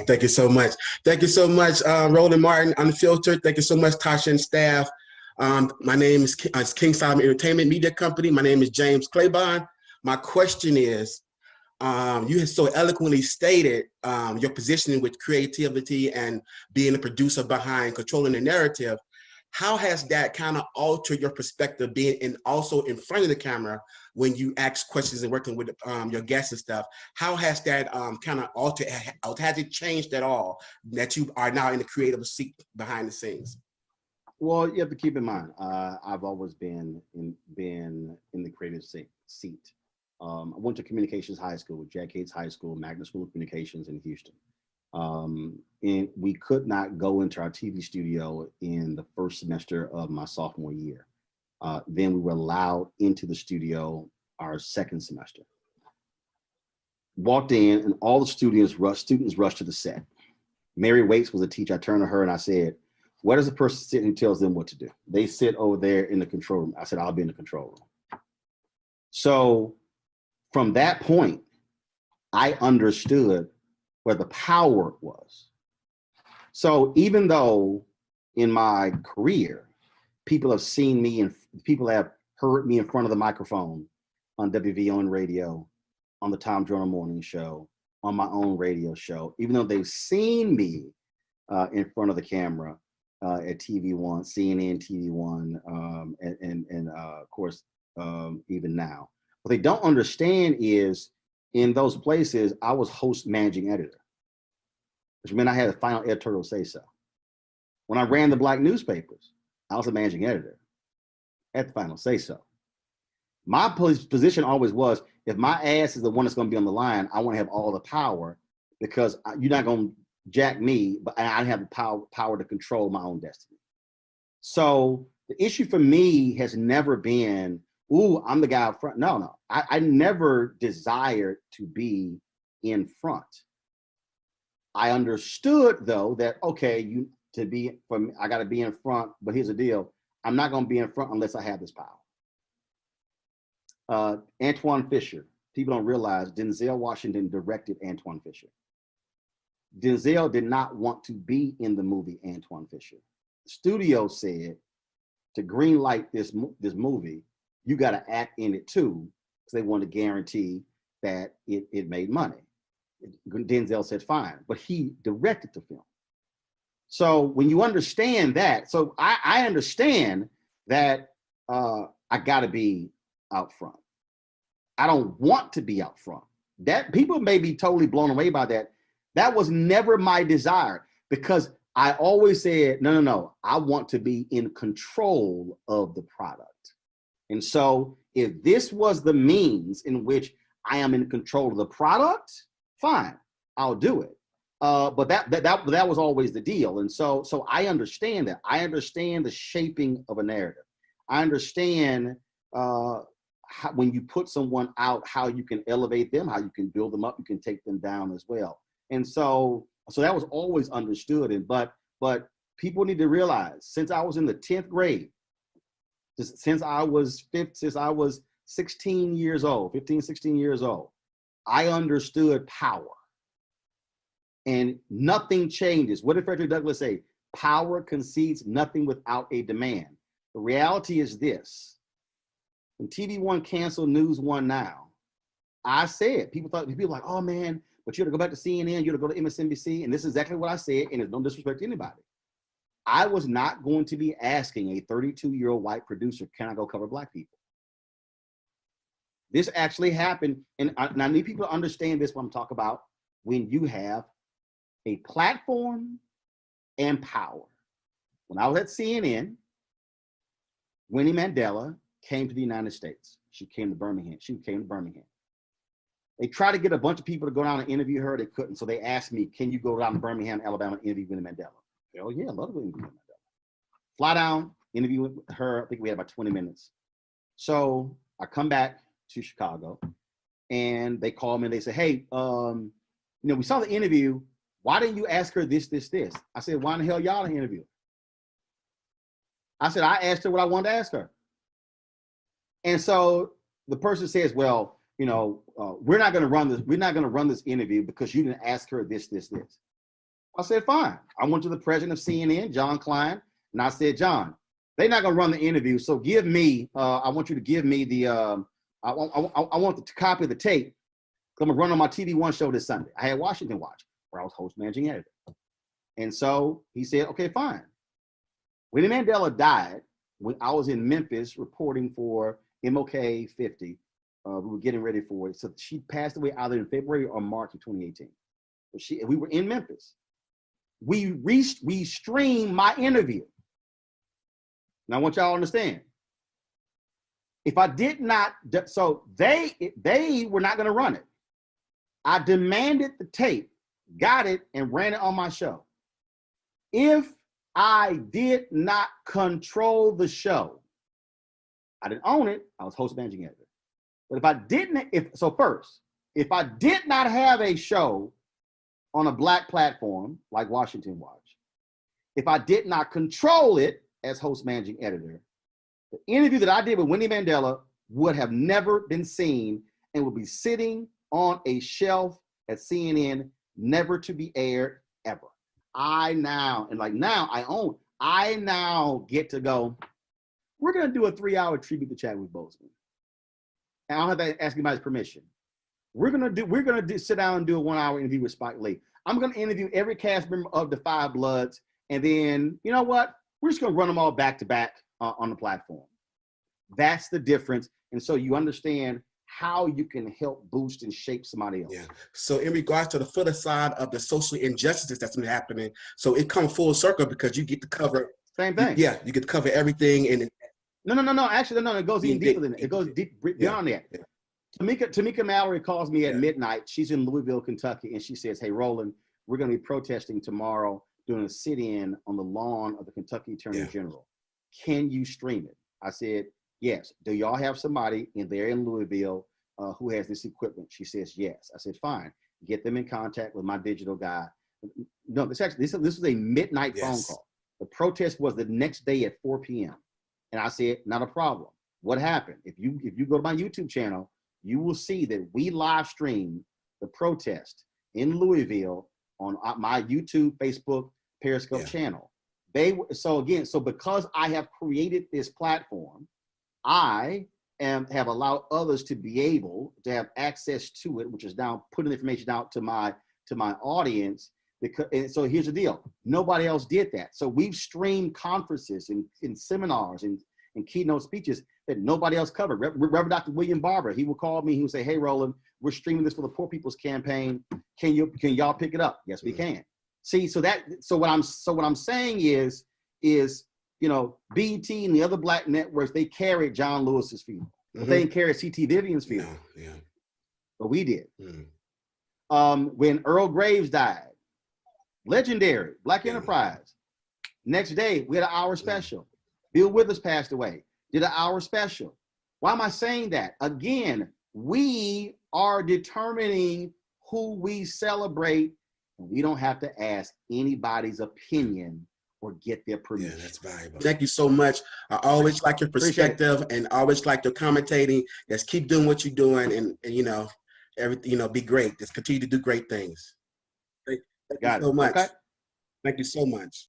Thank you so much. Thank you so much, Roland Martin, Unfiltered. Thank you so much, Tasha and staff. My name is King Solomon Entertainment Media Company. My name is James Claiborne. My question is, you have so eloquently stated your positioning with creativity and being a producer behind controlling the narrative. How has that kind of altered your perspective being also in front of the camera when you ask questions and working with your guests and stuff? How has that kind of altered, has it changed at all that you are now in the creative seat behind the scenes? Well, you have to keep in mind, I've always been in the creative seat. I went to Communications High School, Jack Yates High School, Magnet School of Communications in Houston. And we could not go into our TV studio in the first semester of my sophomore year. Then we were allowed into the studio our second semester. Walked in and all the students rushed to the set. Mary Waits was a teacher. I turned to her and I said, where does the person sit and tells them what to do? They sit over there in the control room. I said, I'll be in the control room. So from that point, I understood where the power was. So even though in my career, people have seen me and people have heard me in front of the microphone on WVON radio, on the Tom Joyner Morning Show, on my own radio show, even though they've seen me in front of the camera at TV One, CNN, TV One, and of course, even now. What they don't understand is in those places, I was host managing editor, which meant I had a final editorial say so. When I ran the Black newspapers, I was a managing editor at the final say so. My position always was, if my ass is the one that's going to be on the line, I want to have all the power because you're not going to jack me, but I have the power to control my own destiny. So the issue for me has never been, ooh, I'm the guy up front. No. I never desired to be in front. I understood though that, okay, I got to be in front, but here's the deal. I'm not going to be in front unless I have this power. Antoine Fisher, people don't realize Denzel Washington directed Antoine Fisher. Denzel did not want to be in the movie Antoine Fisher. The studio said to green light this movie, you got to act in it too, because they wanted to guarantee that it made money. Denzel said fine, but he directed the film. So when you understand that, so I understand that I got to be out front. I don't want to be out front. That people may be totally blown away by that. That was never my desire because I always said, no, I want to be in control of the product. And so if this was the means in which I am in control of the product, fine, I'll do it. But that was always the deal. And so I understand that. I understand the shaping of a narrative. I understand when you put someone out, how you can elevate them, how you can build them up, you can take them down as well. And so that was always understood. But people need to realize, since I was in the 10th grade, since I was 16 years old, 15, 16 years old, I understood power. And nothing changes. What did Frederick Douglass say? Power concedes nothing without a demand. The reality is this. When TV One canceled News One Now, I said, people were like, oh man, but you have to go back to CNN, you have to go to MSNBC. And this is exactly what I said, and it's no disrespect to anybody. I was not going to be asking a 32-year-old white producer, can I go cover Black people? This actually happened. And I need people to understand this when I'm talking about when you have a platform and power. When I was at CNN, Winnie Mandela came to the United States. She came to Birmingham. They tried to get a bunch of people to go down and interview her. They couldn't. So they asked me, can you go down to Birmingham, Alabama, and interview Winnie Mandela? Hell yeah, I love to interview Winnie Mandela. Fly down, interview with her. I think we had about 20 minutes. So I come back to Chicago and they call me and they say, hey, we saw the interview. Why didn't you ask her this? I said, why in the hell y'all didn't interview? I said, I asked her what I wanted to ask her. And so the person says, well, we're not going to run this. We're not going to run this interview because you didn't ask her this. I said, fine. I went to the president of CNN, John Klein, and I said, John, they're not going to run the interview, so give me, I want you to give me the, I want the copy of the tape. I'm going to run on my TV One show this Sunday. I had Washington Watch, where I was host managing editor. And so he said, okay, fine. Winnie Mandela died when I was in Memphis reporting for MLK 50. We were getting ready for it. So she passed away either in February or March of 2018. But we were in Memphis. We streamed my interview. Now I want y'all to understand. If I did not, so they were not going to run it. I demanded the tape, got it, and ran it on my show. If I did not control the show, I didn't own it. I was host managing editor. But if I didn't, if I did not have a show on a Black platform like Washington Watch, if I did not control it as host managing editor, the interview that I did with Winnie Mandela would have never been seen and would be sitting on a shelf at CNN, never to be aired ever. I now get to go, we're going to do a 3-hour tribute to Chadwick Boseman. And I don't have to ask anybody's permission. We're going to sit down and do a 1-hour interview with Spike Lee. I'm going to interview every cast member of the Five Bloods. And then, you know what? We're just going to run them all back to back on the platform. That's the difference. And so you understand how you can help boost and shape somebody else. Yeah. So in regards to the flip side of the social injustices that's been happening, so it comes full circle because you get to cover same thing. You get to cover everything. And no. Actually, no. It goes even deeper than that. It goes deep beyond that. Yeah. Tamika Mallory calls me at midnight. She's in Louisville, Kentucky, and she says, "Hey, Roland, we're going to be protesting tomorrow, doing a sit-in on the lawn of the Kentucky Attorney General. Can you stream it?" I said, yes. Do y'all have somebody in Louisville who has this equipment? She says, yes. I said, fine. Get them in contact with my digital guy. No, this was a midnight phone call. The protest was the next day at 4 p.m. And I said, not a problem. What happened? If you go to my YouTube channel, you will see that we live streamed the protest in Louisville on my YouTube, Facebook, Periscope channel. So because I have created this platform, I have allowed others to be able to have access to it, which is now putting information out to my audience. And so here's the deal: nobody else did that. So we've streamed conferences and seminars and keynote speeches that nobody else covered. Reverend Dr. William Barber, he would call me. He would say, "Hey, Roland, we're streaming this for the Poor People's Campaign. Can y'all pick it up?" Yes, we can. See, so what I'm saying is, BET and the other Black networks, they carried John Lewis's funeral, but they didn't carry C.T. Vivian's funeral. But we did. When Earl Graves died, legendary Black Enterprise. Next day, we had an hour special. Bill Withers passed away, did an hour special. Why am I saying that? Again, we are determining who we celebrate, and we don't have to ask anybody's opinion or get their permission. Yeah, that's valuable. Thank you so much. I always like your perspective and always like your commentating. Just keep doing what you're doing, and everything, be great. Just continue to do great things. Thank you so much. Okay. Thank you so much.